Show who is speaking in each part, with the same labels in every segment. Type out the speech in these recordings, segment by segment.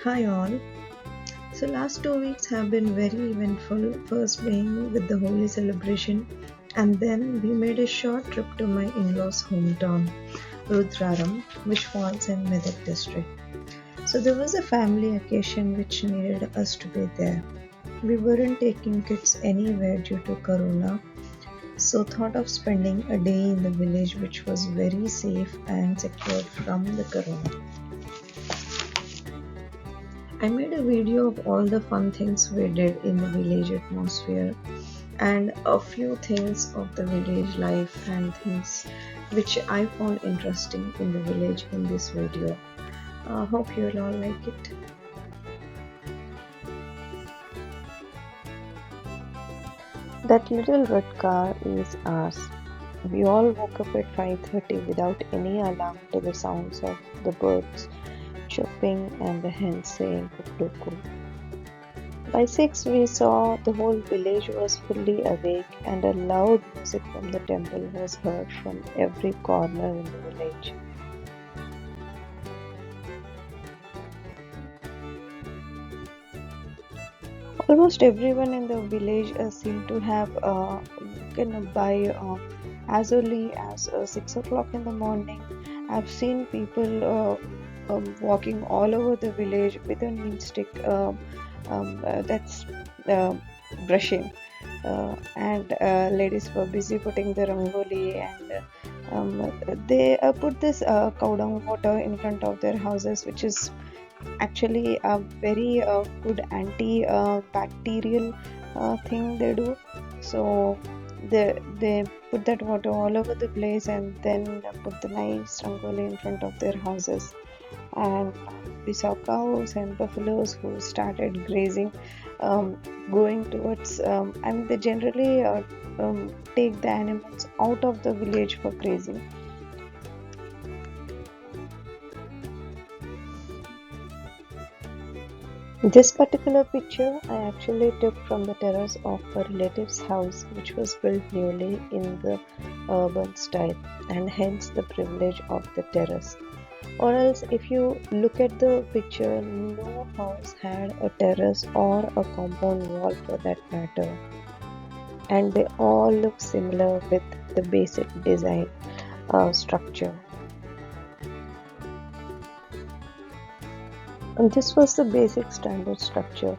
Speaker 1: Hi all. So last 2 weeks have been very eventful. First being with the Holi celebration, and then we made a short trip to my in-laws' hometown, Rudraram, which falls in Medak district. So there was a family occasion which needed us to be there. We weren't taking kids anywhere due to Corona, so thought of spending a day in the village which was very safe and secure from the Corona. I made a video of all the fun things we did in the village atmosphere and a few things of the village life and things which I found interesting in the village in this video. Hope you'll all like it. That little red car is ours. We all woke up at 5:30 without any alarm to the sounds of the birds chirping and the hens saying cuckoo. By 6 we saw the whole village was fully awake and a loud music from the temple was heard from every corner in the village. Almost everyone in the village seemed to have by as early as 6 o'clock in the morning. I've seen people walking all over the village with a neem stick that's uh, brushing, and ladies were busy putting the rangoli, and they put this cow dung water in front of their houses, which is actually a very good anti-bacterial thing they do. So they put that water all over the place and then put the nice rangoli in front of their houses. And we saw cows and buffaloes who started grazing, going towards, and they generally take the animals out of the village for grazing. This particular picture I actually took from the terrace of a relative's house, which was built newly in the urban style, and hence the privilege of the terrace. Or else, if you look at the picture, no house had a terrace or a compound wall for that matter, and they all look similar with the basic design structure. And this was the basic standard structure.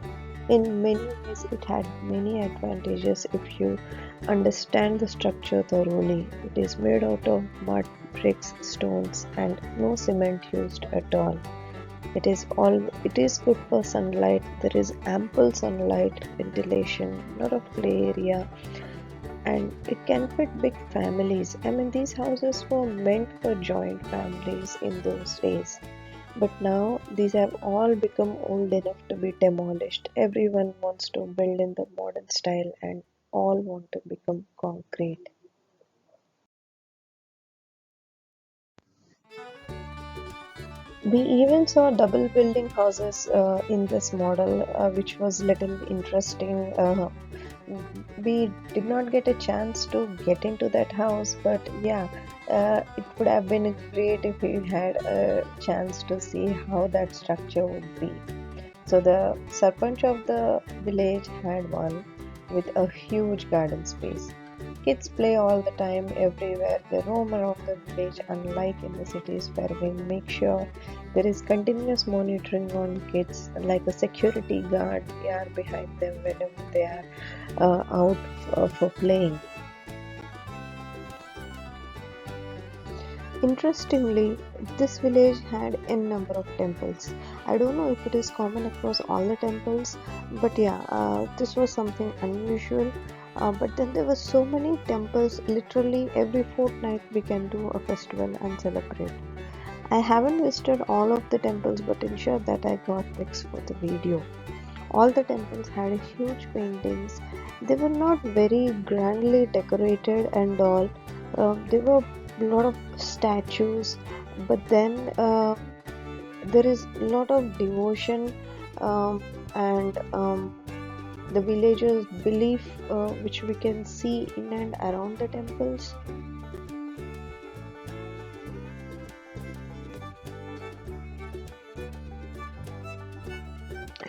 Speaker 1: In many ways, it had many advantages if you understand the structure thoroughly. It is made out of mud, bricks, stones, and no cement used at all. It is good for sunlight. There is ample sunlight, ventilation, lot of play area, and it can fit big families. I mean, these houses were meant for joint families in those days. But now these have all become old enough to be demolished. Everyone wants to build in the modern style and all want to become concrete. We even saw double building houses in this model, which was little interesting. We did not get a chance to get into that house, but yeah, it would have been great if we had a chance to see how that structure would be. So the Sarpanch of the village had one with a huge garden space. Kids play all the time, everywhere. They roam around the village, unlike in the cities where we make sure there is continuous monitoring on kids, like a security guard. We are behind them whenever they are out for playing. Interestingly, this village had a number of temples. I don't know if it is common across all the temples, but yeah, this was something unusual. But then there were so many temples, literally every fortnight we can do a festival and celebrate. I haven't visited all of the temples, but ensure that I got pics for the video. All the temples had huge paintings. They were not very grandly decorated and all. There were a lot of statues, but then there is a lot of devotion, and the villagers' belief, which we can see in and around the temples.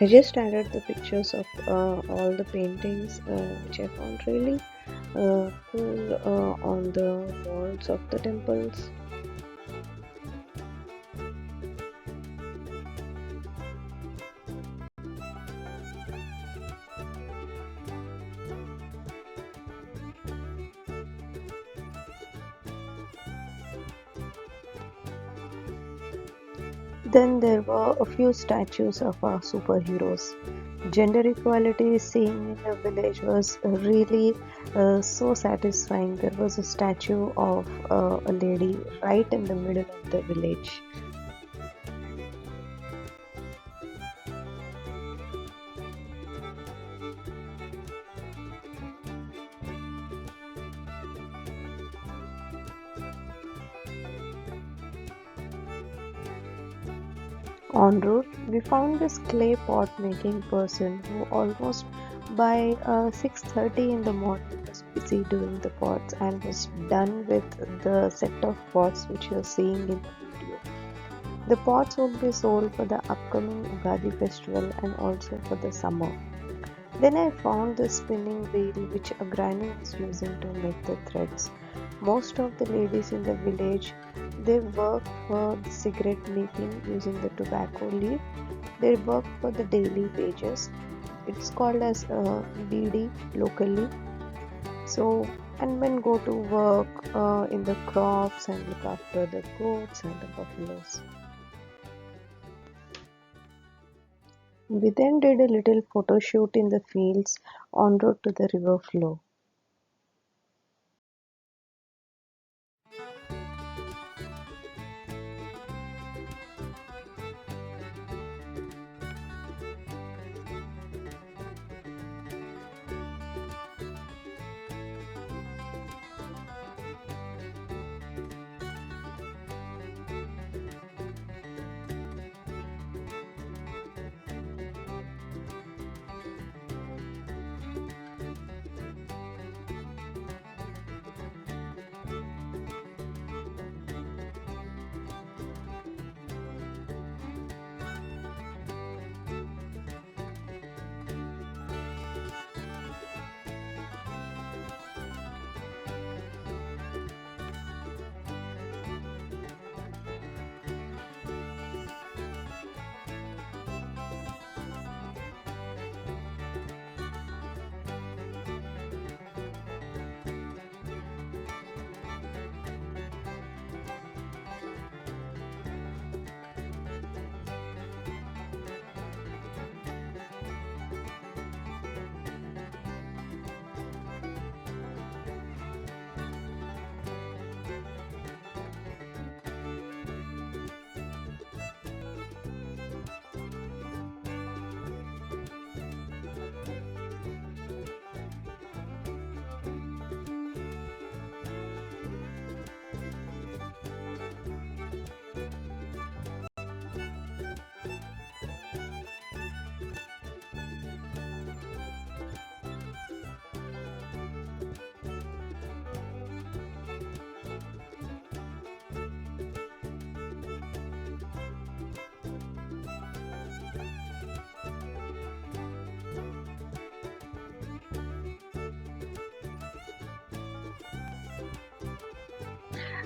Speaker 1: I just added the pictures of all the paintings which I found really cool on the walls of the temples. Then there were a few statues of our superheroes. Gender equality seen in the village was really so satisfying. There was a statue of a lady right in the middle of the village. En route, we found this clay pot making person who almost by 6:30 in the morning was busy doing the pots and was done with the set of pots which you are seeing in the video. The pots would be sold for the upcoming Ugadi festival and also for the summer. Then I found the spinning wheel which a granny was using to make the threads. Most of the ladies in the village they work for the cigarette making using the tobacco leaf. They work for the daily wages. It's called as BD locally. So and men go to work in the crops and look after the goats and the buffaloes. We then did a little photo shoot in the fields en route to the river flow.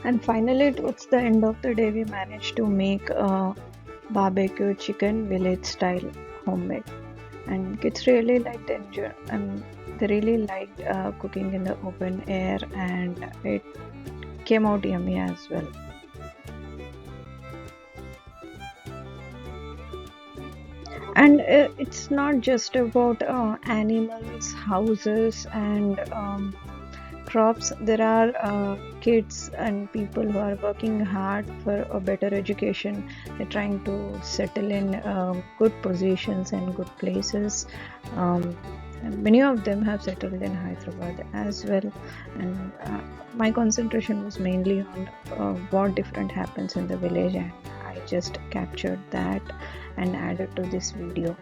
Speaker 1: And finally, towards the end of the day, we managed to make barbecue chicken village style homemade. And kids really liked enjoy. They really liked cooking in the open air, and it came out yummy as well. And it's not just about animals, houses, and crops. There are kids and people who are working hard for a better education. They're trying to settle in good positions and good places. And many of them have settled in Hyderabad as well. And my concentration was mainly on what different happens in the village, and I just captured that and added to this video.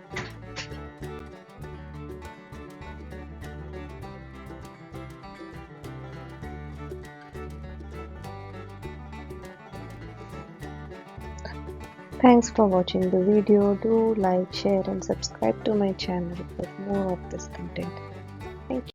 Speaker 1: Thanks for watching the video. Do like, share and subscribe to my channel for more of this content. Thank you.